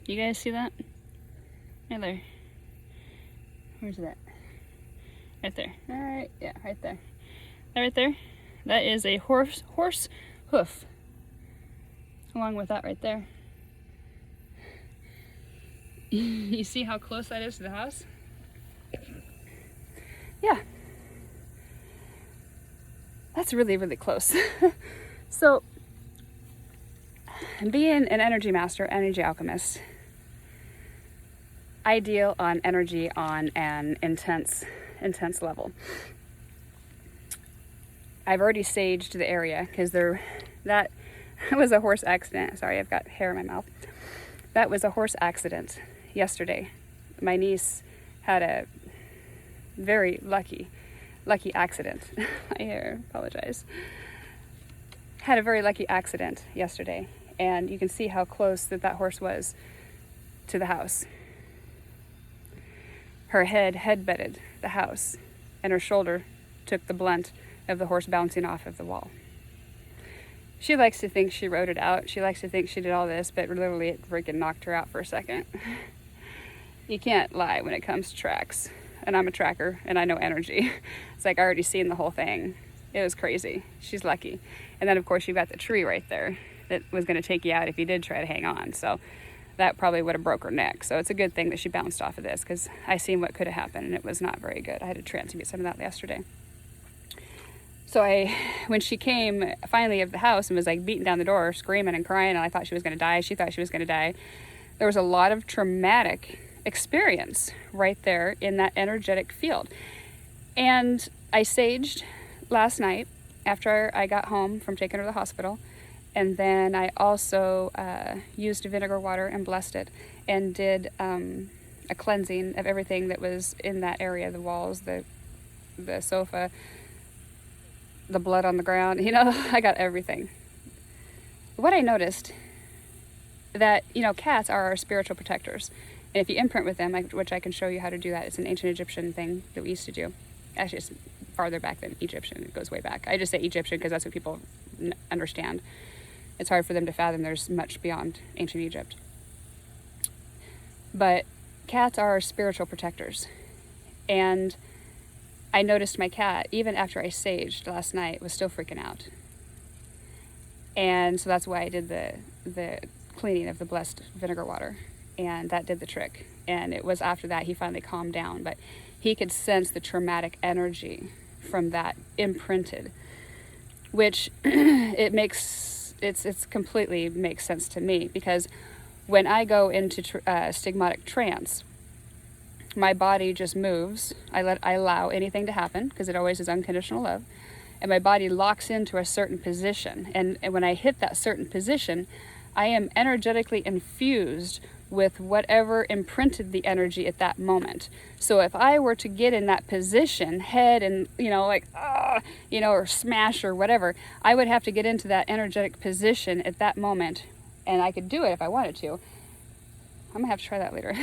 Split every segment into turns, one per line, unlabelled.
You guys see that? Right there. Where's that? Right there. All right, yeah, right there. That right there, that is a horse hoof. Along with that right there. You see how close that is to the house? Yeah. That's really, really close. So, being an energy master, energy alchemist, I deal on energy on an intense level. I've already saged the area because that was a horse accident. Sorry, I've got hair in my mouth. That was a horse accident yesterday. My niece had a very lucky accident. I apologize. Had a very lucky accident yesterday, and you can see how close that horse was to the house. Her head butted the house, and her shoulder took the blunt of the horse bouncing off of the wall. She likes to think she rode it out. She likes to think she did all this, but literally it freaking knocked her out for a second. You can't lie when it comes to tracks. And I'm a tracker, and I know energy. It's like I already seen the whole thing. It was crazy. She's lucky. And then, of course, you've got the tree right there that was going to take you out if you did try to hang on. So that probably would have broke her neck. So it's a good thing that she bounced off of this, because I seen what could have happened, and it was not very good. I had to transmute some of that yesterday. So when she came finally of the house and was like beating down the door, screaming and crying, and I thought she was going to die. She thought she was going to die. There was a lot of traumatic experience right there in that energetic field. And I saged last night after I got home from taking her to the hospital. And then I also used vinegar water and blessed it, and did a cleansing of everything that was in that area, the walls, the sofa, the blood on the ground. I got everything. What I noticed, that cats are our spiritual protectors, and if you imprint with them, which I can show you how to do that, it's an ancient Egyptian thing that we used to do. Actually, it's farther back than Egyptian. It goes way back. I just say Egyptian because that's what people understand. It's hard for them to fathom there's much beyond ancient Egypt. But cats are our spiritual protectors, and I noticed my cat, even after I saged last night, was still freaking out. And so that's why I did the cleaning of the blessed vinegar water, and that did the trick. And it was after that he finally calmed down, but he could sense the traumatic energy from that imprinted, which it's completely makes sense to me, because when I go into stigmatic trance, my body just moves. I allow anything to happen, because it always is unconditional love, and my body locks into a certain position. And when I hit that certain position, I am energetically infused with whatever imprinted the energy at that moment. So if I were to get in that position, head and, or smash or whatever, I would have to get into that energetic position at that moment. And I could do it if I wanted to. I'm gonna have to try that later.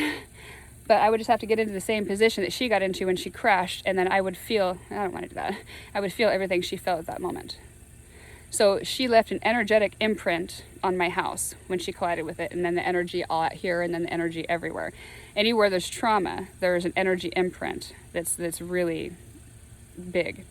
But I would just have to get into the same position that she got into when she crashed, and then I would feel, I don't want to do that, I would feel everything she felt at that moment. So she left an energetic imprint on my house when she collided with it, and then the energy all out here, and then the energy everywhere. Anywhere there's trauma, there's an energy imprint that's really big.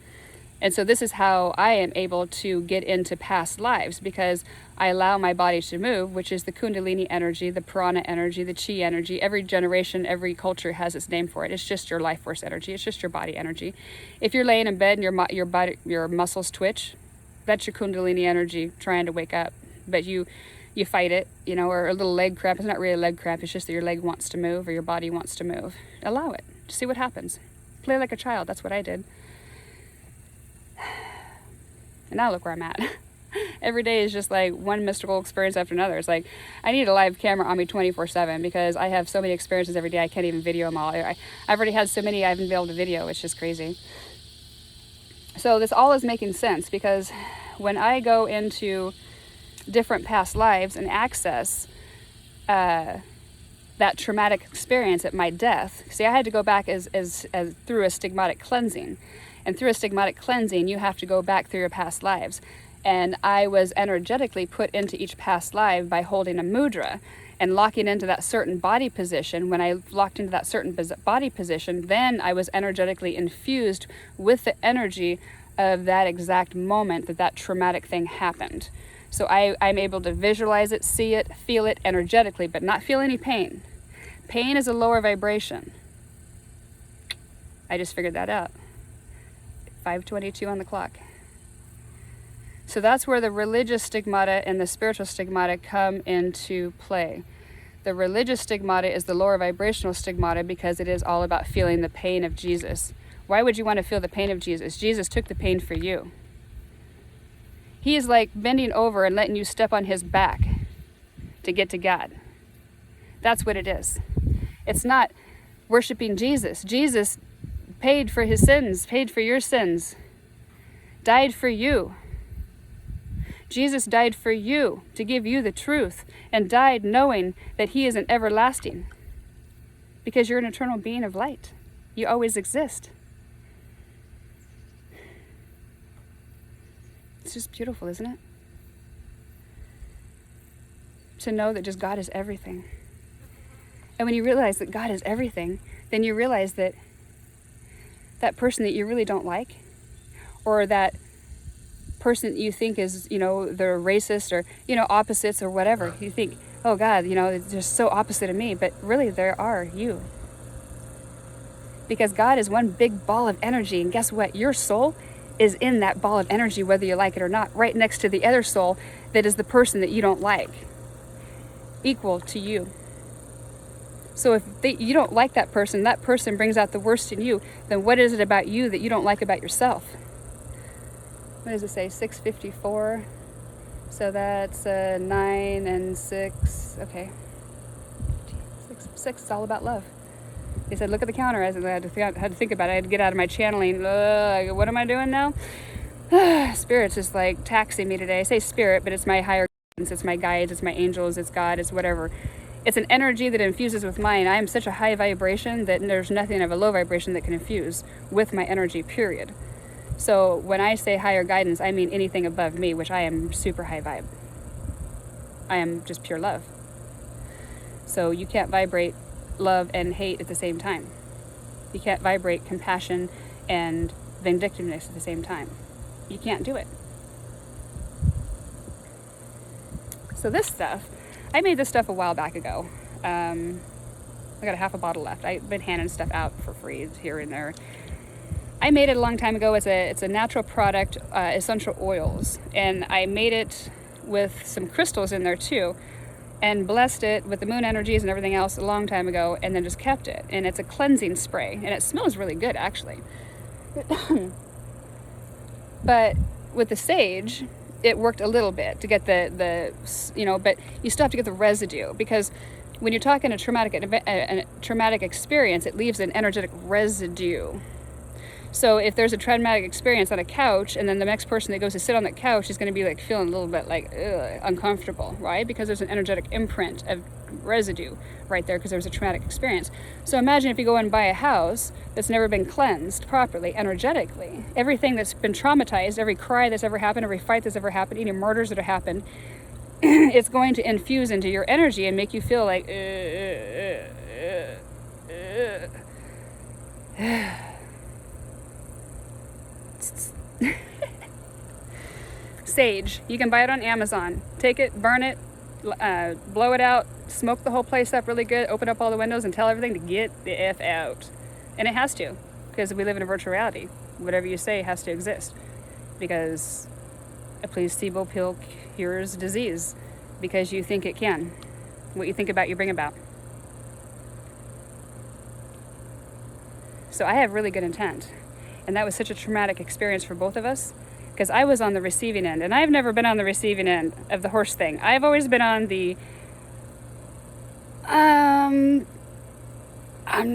And so this is how I am able to get into past lives, because I allow my body to move, which is the Kundalini energy, the Prana energy, the Chi energy. Every generation, every culture has its name for it. It's just your life force energy. It's just your body energy. If you're laying in bed and your muscles twitch, that's your Kundalini energy trying to wake up. But you fight it, or a little leg cramp. It's not really a leg cramp. It's just that your leg wants to move, or your body wants to move. Allow it. See what happens. Play like a child. That's what I did. And now look where I'm at. Every day is just like one mystical experience after another. It's like I need a live camera on me 24/7, because I have so many experiences every day. I can't even video them all. I've already had so many I haven't been able to video. It's just crazy. So this all is making sense, because when I go into different past lives and access that traumatic experience at my death. See, I had to go back as through a stigmatic cleansing. And through a stigmatic cleansing, you have to go back through your past lives. And I was energetically put into each past life by holding a mudra. and locking into that certain body position. When I locked into that certain body position, then I was energetically infused with the energy of that exact moment that traumatic thing happened. So I'm able to visualize it, see it, feel it energetically, but not feel any pain. Pain is a lower vibration. I just figured that out. 5:22 on the clock. So that's where the religious stigmata and the spiritual stigmata come into play. The religious stigmata is the lower vibrational stigmata because it is all about feeling the pain of Jesus. Why would you want to feel the pain of Jesus? Jesus took the pain for you. He is like bending over and letting you step on his back to get to God. That's what it is. It's not worshiping Jesus. Jesus paid for his sins, paid for your sins, died for you. Jesus died for you to give you the truth and died knowing that he is an everlasting because you're an eternal being of light. You always exist. It's just beautiful, isn't it? To know that just God is everything. And when you realize that God is everything, then you realize that that person that you really don't like, or that person that you think is, they're racist or, opposites or whatever. You think, oh God, they're just so opposite of me. But really, they are you. Because God is one big ball of energy. And guess what? Your soul is in that ball of energy, whether you like it or not, right next to the other soul that is the person that you don't like, equal to you. So if you don't like that person brings out the worst in you, then what is it about you that you don't like about yourself? What does it say? 654. So that's 9 and 6. Okay. 6 is all about love. He said, look at the counter. I had to think about it. I had to get out of my channeling. What am I doing now? Spirit's just like taxing me today. I say spirit, but it's my higher guidance. It's my guides. It's my angels. It's God. It's whatever. It's an energy that infuses with mine. I am such a high vibration that there's nothing of a low vibration that can infuse with my energy, period. So when I say higher guidance, I mean anything above me, which I am super high vibe. I am just pure love. So you can't vibrate love and hate at the same time. You can't vibrate compassion and vindictiveness at the same time. You can't do it. So this stuff, I made this stuff a while back ago. I got a half a bottle left. I've been handing stuff out for free here and there. I made it a long time ago. It's a natural product, essential oils. And I made it with some crystals in there too, and blessed it with the moon energies and everything else a long time ago, and then just kept it. And it's a cleansing spray, and it smells really good, actually. But with the sage, it worked a little bit to get the but you still have to get the residue, because when you're talking a traumatic experience, it leaves an energetic residue. So if there's a traumatic experience on a couch, and then the next person that goes to sit on that couch is going to be like feeling a little bit like uncomfortable, right? Because there's an energetic imprint of residue right there, because there's a traumatic experience. So imagine if you go and buy a house that's never been cleansed properly energetically. Everything that's been traumatized, every cry that's ever happened, every fight that's ever happened, any murders that have happened, it's going to infuse into your energy and make you feel like Sage. You can buy it on Amazon. Take it, burn it, blow it out, smoke the whole place up really good, open up all the windows and tell everything to get the F out. And it has to, because we live in a virtual reality. Whatever you say has to exist, because a placebo pill cures disease because you think it can. What you think about, you bring about. So I have really good intent. And that was such a traumatic experience for both of us, because I was on the receiving end, and I've never been on the receiving end of the horse thing. I've always been on the I'm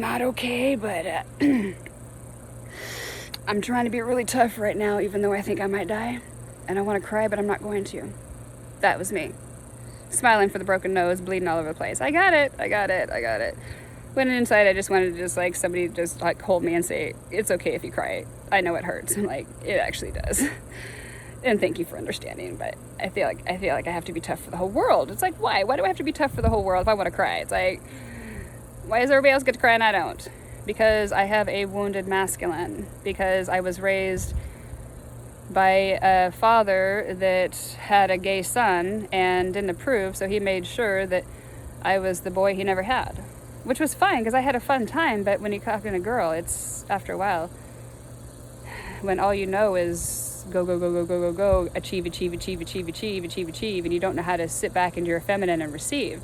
not okay, but I'm trying to be really tough right now, even though I think I might die, and I want to cry, but I'm not going to. That was me, smiling for the broken nose, bleeding all over the place. I got it. Went inside, I just wanted to somebody just hold me and say, it's okay if you cry. I know it hurts. I'm like, it actually does. And thank you for understanding, but I feel like I have to be tough for the whole world. It's like, why? Why do I have to be tough for the whole world if I want to cry? It's like, why does everybody else get to cry and I don't? Because I have a wounded masculine. Because I was raised by a father that had a gay son and didn't approve, so he made sure that I was the boy he never had. Which was fine, because I had a fun time, but when you talk to a girl, it's, after a while, when all you know is go, go, go, go, go, go, go, achieve, achieve, achieve, achieve, achieve, achieve, achieve, and you don't know how to sit back into your feminine and receive.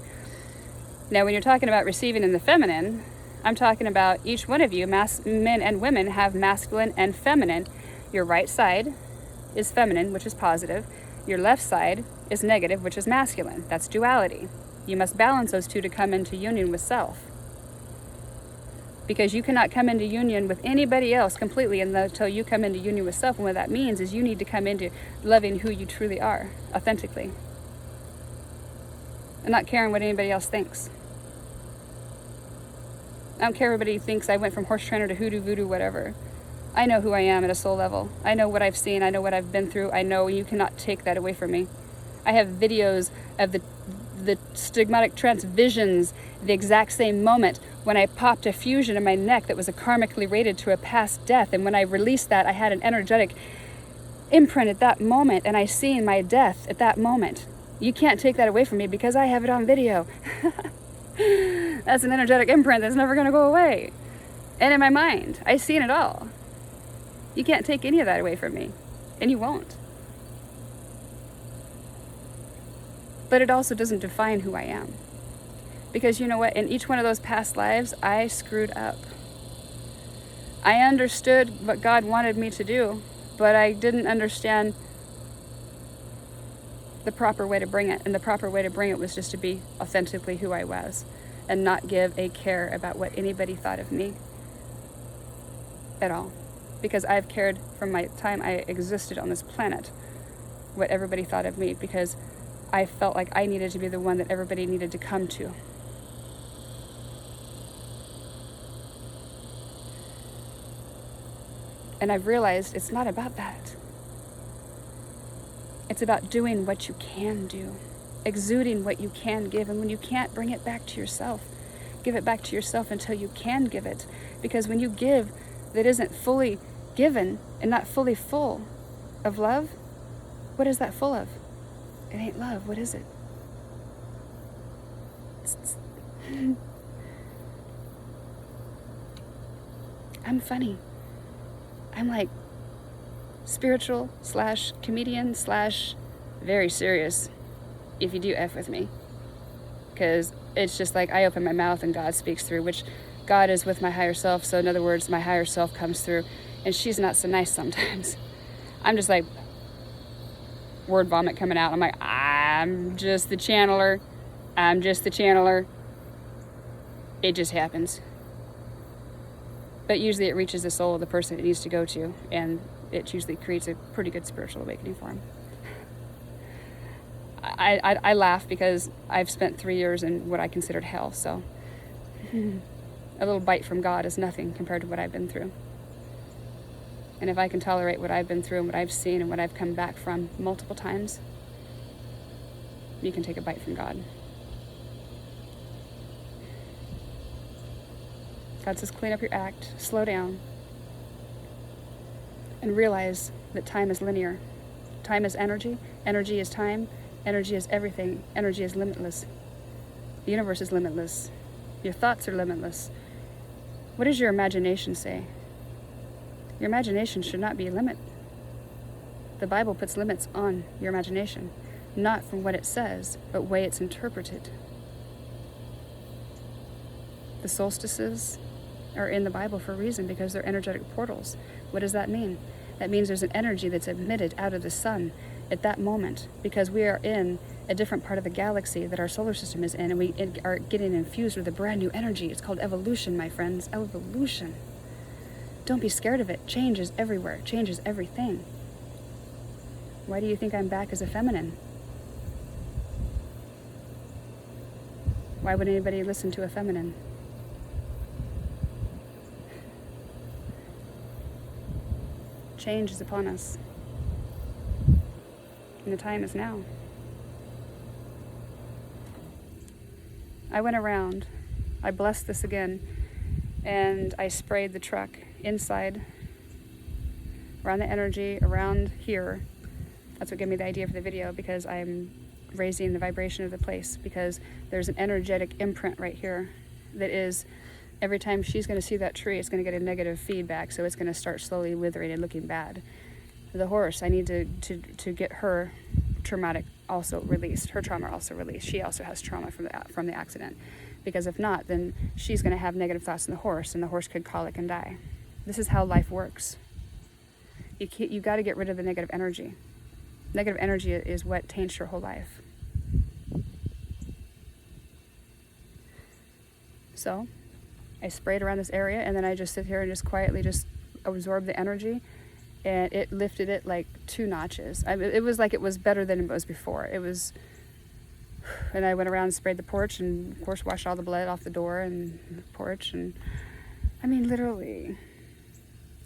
Now, when you're talking about receiving in the feminine, I'm talking about each one of you, men and women, have masculine and feminine. Your right side is feminine, which is positive. Your left side is negative, which is masculine. That's duality. You must balance those two to come into union with self. Because you cannot come into union with anybody else completely until you come into union with self. And what that means is you need to come into loving who you truly are, authentically. And not caring what anybody else thinks. I don't care if everybody thinks I went from horse trainer to hoodoo, voodoo, whatever. I know who I am at a soul level. I know what I've seen. I know what I've been through. I know you cannot take that away from me. I have videos of the stigmatic trance visions, the exact same moment when I popped a fusion in my neck that was karmically rated to a past death. And when I released that, I had an energetic imprint at that moment, and I seen my death at that moment. You can't take that away from me because I have it on video. That's an energetic imprint that's never going to go away. And in my mind, I've seen it all. You can't take any of that away from me, and you won't. But it also doesn't define who I am. Because you know what? In each one of those past lives, I screwed up. I understood what God wanted me to do, but I didn't understand the proper way to bring it. And the proper way to bring it was just to be authentically who I was and not give a care about what anybody thought of me at all. Because I've cared from my time I existed on this planet what everybody thought of me, because I felt like I needed to be the one that everybody needed to come to. And I've realized it's not about that. It's about doing what you can do, exuding what you can give. And when you can't, bring it back to yourself. Give it back to yourself until you can give it. Because when you give that isn't fully given and not fully full of love, what is that full of? It ain't love. What is it? I'm funny. I'm like spiritual / comedian / very serious if you do F with me. Because it's just like I open my mouth and God speaks through, which God is with my higher self. So in other words, my higher self comes through, and she's not so nice sometimes. I'm just like word vomit coming out. I'm like, I'm just the channeler. I'm just the channeler. It just happens. But usually it reaches the soul of the person it needs to go to, and it usually creates a pretty good spiritual awakening for him. I laugh because I've spent 3 years in what I considered hell, so a little bite from God is nothing compared to what I've been through. And if I can tolerate what I've been through and what I've seen and what I've come back from multiple times, you can take a bite from God. God says, clean up your act, slow down, and realize that time is linear. Time is energy, energy is time, energy is everything, energy is limitless. The universe is limitless. Your thoughts are limitless. What does your imagination say? Your imagination should not be a limit. The Bible puts limits on your imagination, not from what it says, but way it's interpreted. The solstices are in the Bible for a reason, because they're energetic portals. What does that mean? That means there's an energy that's emitted out of the sun at that moment, because we are in a different part of the galaxy that our solar system is in, and we are getting infused with a brand new energy. It's called evolution, my friends. Evolution. Don't be scared of it. Change is everywhere. Change is everything. Why do you think I'm back as a feminine? Why would anybody listen to a feminine? Change is upon us. And the time is now. I went around, I blessed this again, and I sprayed the truck inside, around the energy, around here. That's what gave me the idea for the video, because I'm raising the vibration of the place, because there's an energetic imprint right here that is, every time she's going to see that tree, it's going to get a negative feedback, so it's going to start slowly withering and looking bad. The horse, I need to get her traumatic also released, her trauma also released. She also has trauma from the accident, because if not, then she's going to have negative thoughts in the horse, and the horse could colic and die. This is how life works. You got to get rid of the negative energy. Negative energy is what taints your whole life. So I sprayed around this area, and then I just sit here and just quietly just absorb the energy, and it lifted it like 2 notches. It was like it was better than it was before. It was, and I went around and sprayed the porch, and of course washed all the blood off the door and the porch, and I mean, literally,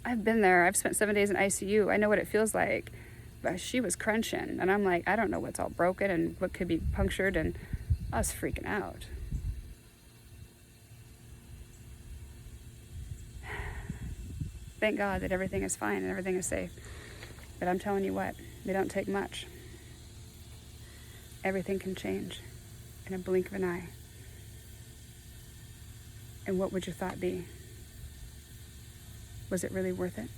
I've been there. I've spent 7 days in ICU. I know what it feels like. But she was crunching, and I'm like, I don't know what's all broken and what could be punctured, and I was freaking out. Thank God that everything is fine and everything is safe. But I'm telling you what, they don't take much. Everything can change in a blink of an eye. And what would your thought be? Was it really worth it?